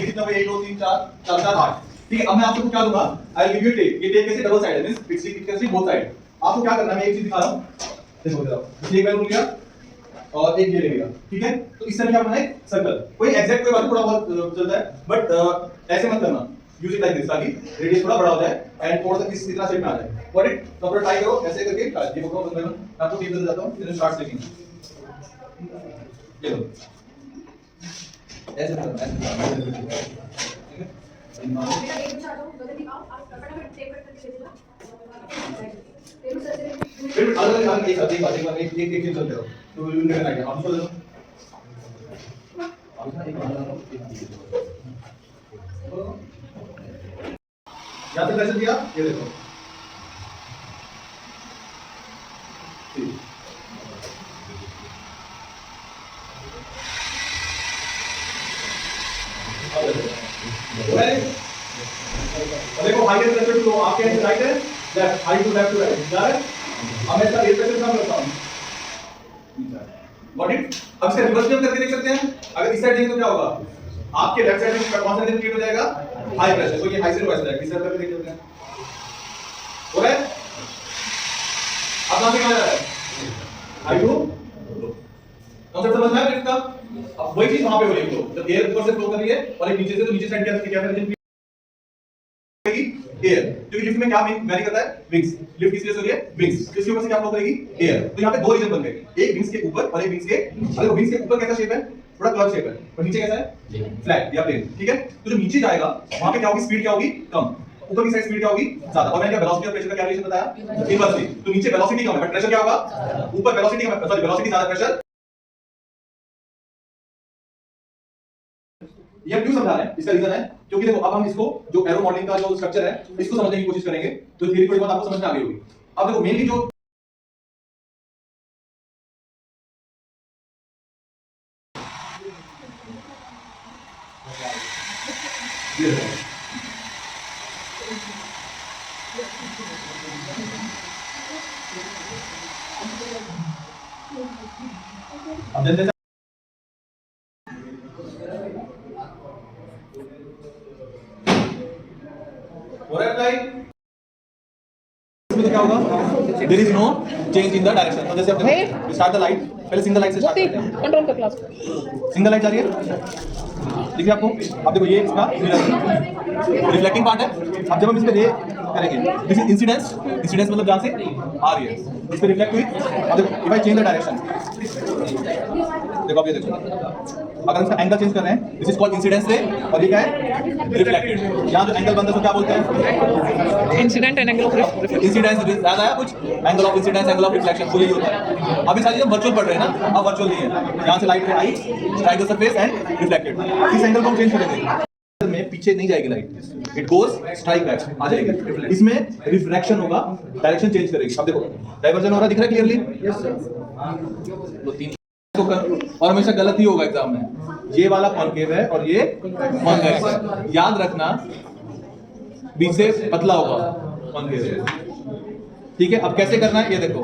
कितना हुआ 1 2 3 4 4 4 8 ठीक है। अब मैं आपको क्या दूंगा, I will give you tape. ये टेप कैसे डबल साइड है, means it can C both side. आपको क्या करना है, मैं एक चीज दिखा रहा हूं, देखो जरा ये वैल्यू लिया और एक ये ले लिया, ठीक है। तो इस तरह क्या बनाए सर्कल, कोई एग्जैक्ट कोई बात थोड़ा बहुत चलता है, बट ऐसे मत करना, यूज इट लाइक दिस ताकि रेडियस थोड़ा बड़ा हो जाए एंड थोड़ा सा इस इतना शेप में आ जाए। व्हाट इट तो अपना ट्राई करो ऐसे करके, ये पकड़ो बस। मैं आपको टेप देता जाता हूं, फिर स्टार्ट सेटिंग। ये लो ऐसे करना, ऐसे करना, ठीक है। बेटा एक चाहता हूं गलती दिखाओ, आप फटाफट टेप कट करके दे देना। टेप से फिर अलग-अलग एक चीज चलते रहो तो यू कैन आइडिया। आप बोलो यहाँ तक कैसे दिया, ये देखो देखो हाई एंड प्रेशर टू आपके एंड राइट है, left high to left to right जा रहा है। अब मैं इसका एयर प्रेशर कम करता हूं, व्हाट इट। अब इसका रिवर्स भी हम करके देख सकते हैं। अगर इस साइड देखें तो क्या होगा, आपके लेफ्ट साइड में कौन सा रेडियस क्रिएट हो जाएगा, हाई प्रेशर। तो ये हाई से लो ऐसा है, इस तरह करके देख सकते हैं, हो रहा है। अब कहां से कहां जा रहा है, हाई टू लो। कॉन्सेप्ट समझ में आया इसका। अब वही चीज वहां पे हो रही है, तो जब एयर ऊपर से फ्लो कर रही है और एक नीचे से, तो नीचे साइड क्या है एयर, क्योंकि लिफ्ट में क्या वेरी करता है, विंग्स। लिफ्ट किस वजह से हो रही है, विंग्स। किसके ऊपर से क्या फ्लो करेगी, एयर। तो यहाँ पे दो रीजन बन गए, एक विंग्स के ऊपर और एक विंग्स के, अगर विंग्स के ऊपर कैसा शेप है, थोड़ा कर्व शेप है, और नीचे कैसा है, फ्लैट या प्लेन, ठीक है। तो जो नीचे जाएगा वहां पे क्या होगी, स्पीड क्या होगी, कम। ऊपर की साइड स्पीड क्या होगी, ज्यादा। और मैंने क्या वेलोसिटी और प्रेशर का क्या रिलेशन बताया, इनवर्सली। तो नीचे वेलोसिटी कम है बट प्रेशर क्या होगा, ऊपर वेलोसिटी कम है, सॉरी वेलोसिटी ज्यादा, प्रेशर। ये हम क्यों समझा रहे हैं, इसका रीजन है क्योंकि देखो अब हम इसको जो एरो मॉडलिंग का जो स्ट्रक्चर है इसको समझने की कोशिश करेंगे, तो थ्योरी थोड़ी बहुत आपको समझ में आ गई होगी। अब देखो मेनली जो अब जैसे क्या होगा, there is no change in the direction. तो जैसे आप स्टार्ट द लाइट, पहले सिंगल लाइट से स्टार्ट करते हैं, कंट्रोल कर क्लास। सिंगल लाइट जा रही है, देखिए आपको। अब देखो ये इसका मिरर रिफ्लेक्टिंग पार्ट है। अब जब हम इस पे रे करेंगे, दिस इज इंसिडेंस। इंसिडेंस मतलब जहां से आ रही है इस पे रिफ्लेक्ट हुई। अब देखो if I change the direction, देखो अब ये देखो, अगर इसका एंगल चेंज कर रहे हैं, दिस इज कॉल्ड इंसिडेंस रे, और ये क्या है, रिफ्लेक्टेड। यहां जो एंगल बनता है उसको क्या बोलते हैं, incident and angle of reflection. Incidence याद आया कुछ, angle of incidence, angle of reflection, तो यही होता है। अभी सारी चीजें वर्चुअल पढ़ रहे हैं ना, अब वर्चुअल नहीं है। यहां से लाइट आई, strike the surface and reflected. इस एंगल को हम चेंज करेंगे, में पीछे नहीं जाएगी light, it goes strike back आ जाएगी। इसमें रिफ्रैक्शन होगा, डायरेक्शन चेंज करेगी। अब देखो डाइवर्जन हो रहा है, दिख रहा है क्लियरली, यस सर। तो तीन और हमेशा गलत ही होगा एग्जाम में, ये वाला कॉन्केव है और ये कॉन्वेक्स है, याद रखना। बीच से पतला होगा कॉन्केव, ठीक है। अब कैसे करना है ये देखो,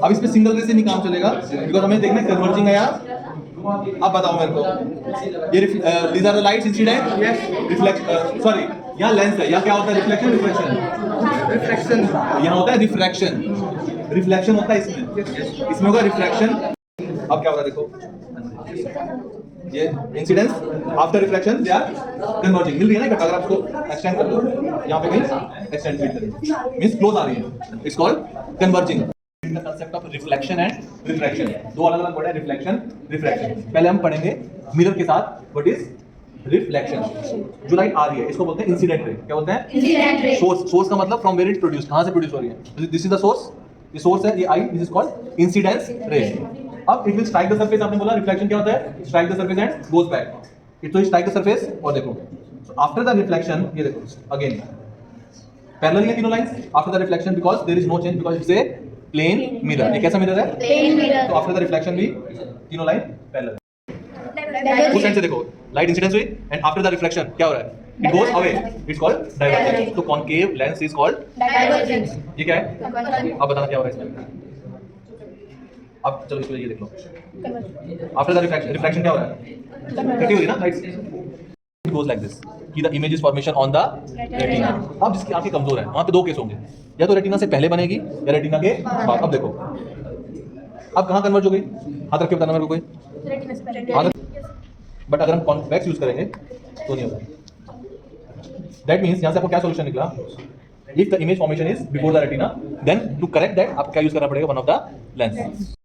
अब इस पे सिंगल रे से नहीं काम चलेगा, बिकॉज़ हमें देखना है कन्वर्जिंग है यार। अब बताओ मेरे को, ये these are the lights incident, yes, reflect, sorry यहाँ लेंस है, यहाँ क्या होता है, रिफ्लेक्शन, रिफ्रैक्शन, यहाँ होता है रिफ्रैक्शन, रिफ्लेक्शन होता है इसमें, इसमें होगा रिफ्रैक्शन। अब क्या हो रहा है देखो, ये incidence after reflection they are converging, मिल रही है ना। अगर आप इसको एक्सटेंड कर दो, यहाँ पे कहीं एक्सटेंड करें, मींस क्लोज आ रही है, it's called converging. The concept of reflection and refraction, दो अलग अलग वर्ड है, रिफ्लेक्शन, रिफ्रैक्शन। पहले हम पढ़ेंगे मिरर के साथ व्हाट इज रिफ्लेक्शन। जो लाइट आ रही है इसको बोलते हैं इंसिडेंट रे। क्या बोलते हैं, इंसिडेंट रे। सोर्स का मतलब फ्रॉम वेयर इट प्रोड्यूस, कहां से प्रोड्यूस हो रही है, दिस इज द सोर्स, ये सोर्स है, ये आई, this is called incidence ray. अब it will strike the surface, आपने बोला रिफ्लेक्शन क्या होता है, strike the surface and goes back. It will strike the surface, और देखो आफ्टर द रिफ्लेक्शन, ये देखो अगेन पैरेलल है तीनों lines after the reflection, because there is no change, because it's a plane mirror. ये कैसा मिरर है, plane mirror. तो आफ्टर द रिफ्लेक्शन भी तीनों लाइन पैरेलल है। उस साइड से देखो लाइट इंसिडेंस हुई एंड आफ्टर द रिफ्लेक्शन क्या हो रहा है, it goes away, it's called divergence. तो concave lens is called divergence. ये क्या है, अब बताना क्या हो रहा है इसमें। अब चलो इसको ये देख लो, आफ्टर द रिफ्लेक्शन क्या हो रहा है, कटी हो रही है ना lights, It goes like this कि the image is formation on the retina. अब जिसकी आंखें कमजोर है वहां पे दो केस होंगे, या तो रेटिना से पहले बनेगी या रेटिना के बाद. अब देखो अब कहाँ कन्वर्ज हो गई, हाथ रख के बताना मेरे को कोई. रेटिना से पहले हाँ, बट अगर हम कॉन्वेक्स यूज करेंगे तो नहीं होगा. दैट मीन्स यहाँ से आपको क्या सोल्यूशन निकला, if the image formation is before the retina, then to correct that आपको क्या यूज करना पड़ेगा, वन ऑफ द लेंस.